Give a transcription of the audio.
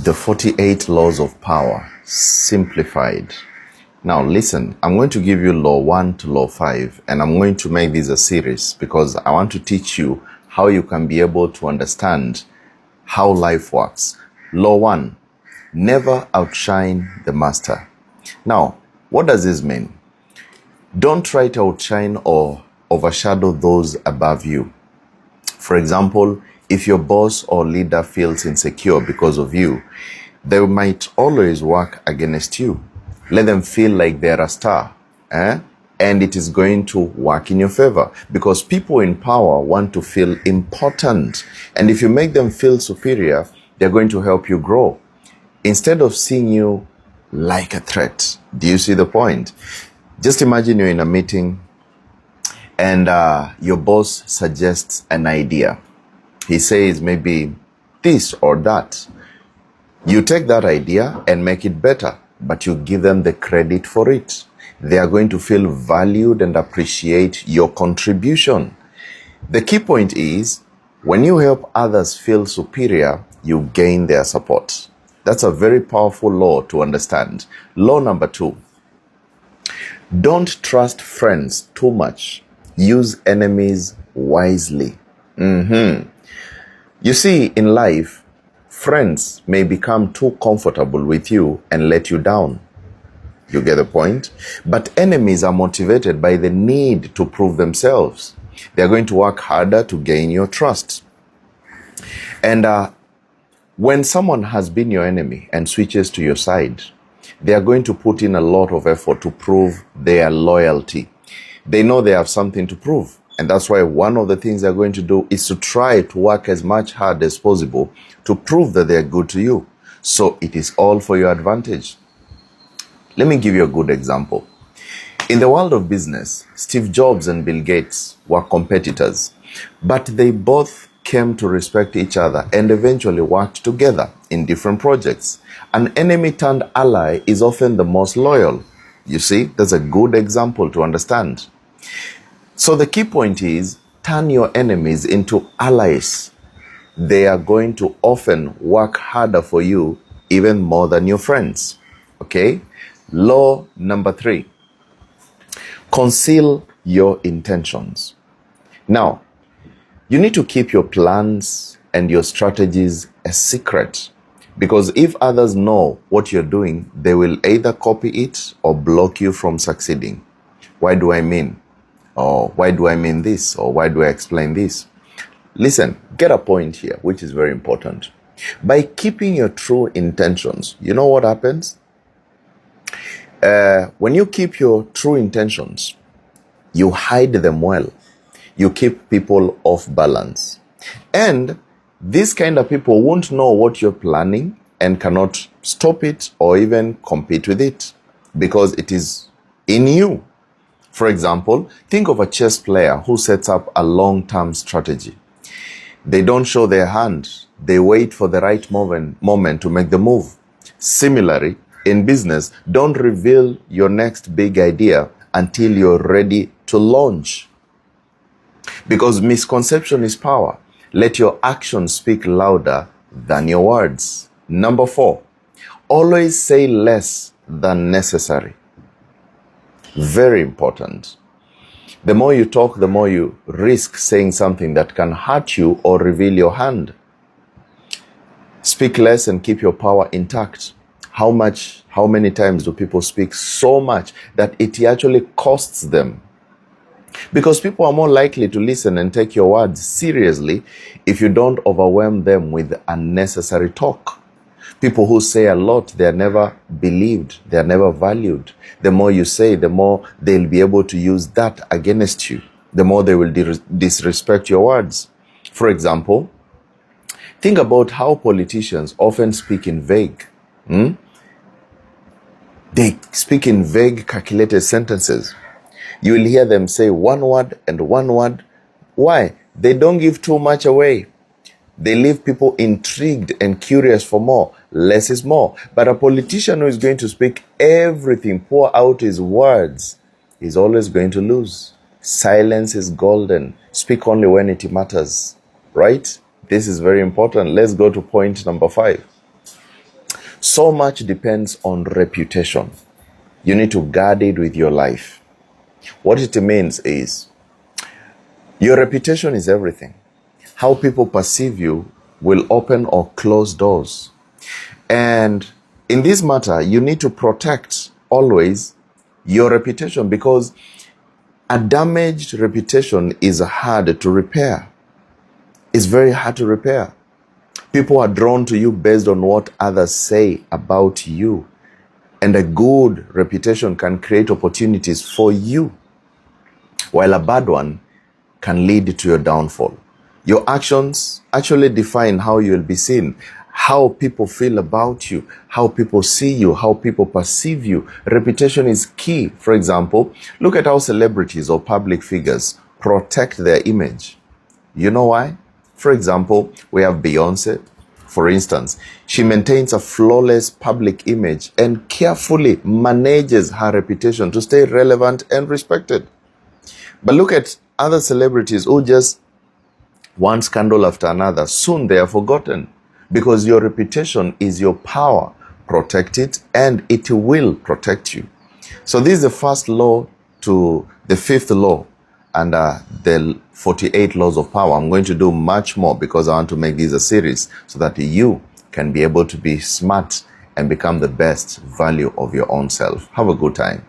The 48 laws of power, simplified. Now listen, I'm going to give you law 1 to law 5, and I'm going to make this a series because I want to teach you how you can be able to understand how life works. Law 1, never outshine the master. Now, what does this mean? Don't try to outshine or overshadow those above you. For example, if your boss or leader feels insecure because of you, they might always work against you. Let them feel like they're a star, and it is going to work in your favor because people in power want to feel important. And if you make them feel superior, they're going to help you grow instead of seeing you like a threat. Do you see the point? Just imagine you're in a meeting and your boss suggests an idea. He says maybe this or that. You take that idea and make it better, but you give them the credit for it. They are going to feel valued and appreciate your contribution. The key point is, when you help others feel superior, you gain their support. That's a very powerful law to understand. Law number 2, don't trust friends too much. Use enemies wisely. You see, in life, friends may become too comfortable with you and let you down. You get the point? But enemies are motivated by the need to prove themselves. They are going to work harder to gain your trust. And when someone has been your enemy and switches to your side, they are going to put in a lot of effort to prove their loyalty. They know they have something to prove. And that's why one of the things they're going to do is to try to work as much hard as possible to prove that they're good to you. So it is all for your advantage. Let me give you a good example. In the world of business, Steve Jobs and Bill Gates were competitors, but they both came to respect each other and eventually worked together in different projects. An enemy turned ally is often the most loyal. You see, that's a good example to understand. So the key point is, turn your enemies into allies. They are going to often work harder for you even more than your friends. Okay? Law number 3, conceal your intentions. Now, you need to keep your plans and your strategies a secret because if others know what you're doing, they will either copy it or block you from succeeding. Why do I mean? Or why do I mean this? Or why do I explain this? Listen, get a point here, which is very important. By keeping your true intentions, you know what happens? When you keep your true intentions, you hide them well. You keep people off balance. And these kind of people won't know what you're planning and cannot stop it or even compete with it because it is in you. For example, think of a chess player who sets up a long-term strategy. They don't show their hand. They wait for the right moment to make the move. Similarly, in business, don't reveal your next big idea until you're ready to launch. Because misconception is power. Let your actions speak louder than your words. Number 4, always say less than necessary. Very important. The more you talk, the more you risk saying something that can hurt you or reveal your hand. Speak less and keep your power intact. How many times do people speak so much that it actually costs them? Because people are more likely to listen and take your words seriously if you don't overwhelm them with unnecessary talk. People who say a lot, they are never believed, they are never valued. The more you say, the more they'll be able to use that against you. The more they will disrespect your words. For example, think about how politicians often speak in vague. They speak in vague, calculated sentences. You will hear them say one word and one word. Why? They don't give too much away. They leave people intrigued and curious for more. Less is more. But a politician who is going to speak everything, pour out his words, is always going to lose. Silence is golden. Speak only when it matters. Right? This is very important. Let's go to point number 5. So much depends on reputation. You need to guard it with your life. What it means is your reputation is everything. How people perceive you will open or close doors. And in this matter, you need to protect always your reputation, because a damaged reputation is hard to repair. It's very hard to repair. People are drawn to you based on what others say about you. And a good reputation can create opportunities for you, while a bad one can lead to your downfall. Your actions actually define how you will be seen, how people feel about you, how people see you, how people perceive you. Reputation is key. For example, look at how celebrities or public figures protect their image. You know why? For example, we have Beyonce. For instance, she maintains a flawless public image and carefully manages her reputation to stay relevant and respected. But look at other celebrities who just one scandal after another. Soon they are forgotten, because your reputation is your power. Protect it and it will protect you. So this is the first law to the fifth law under the 48 laws of power. I'm going to do much more because I want to make this a series so that you can be able to be smart and become the best value of your own self. Have a good time.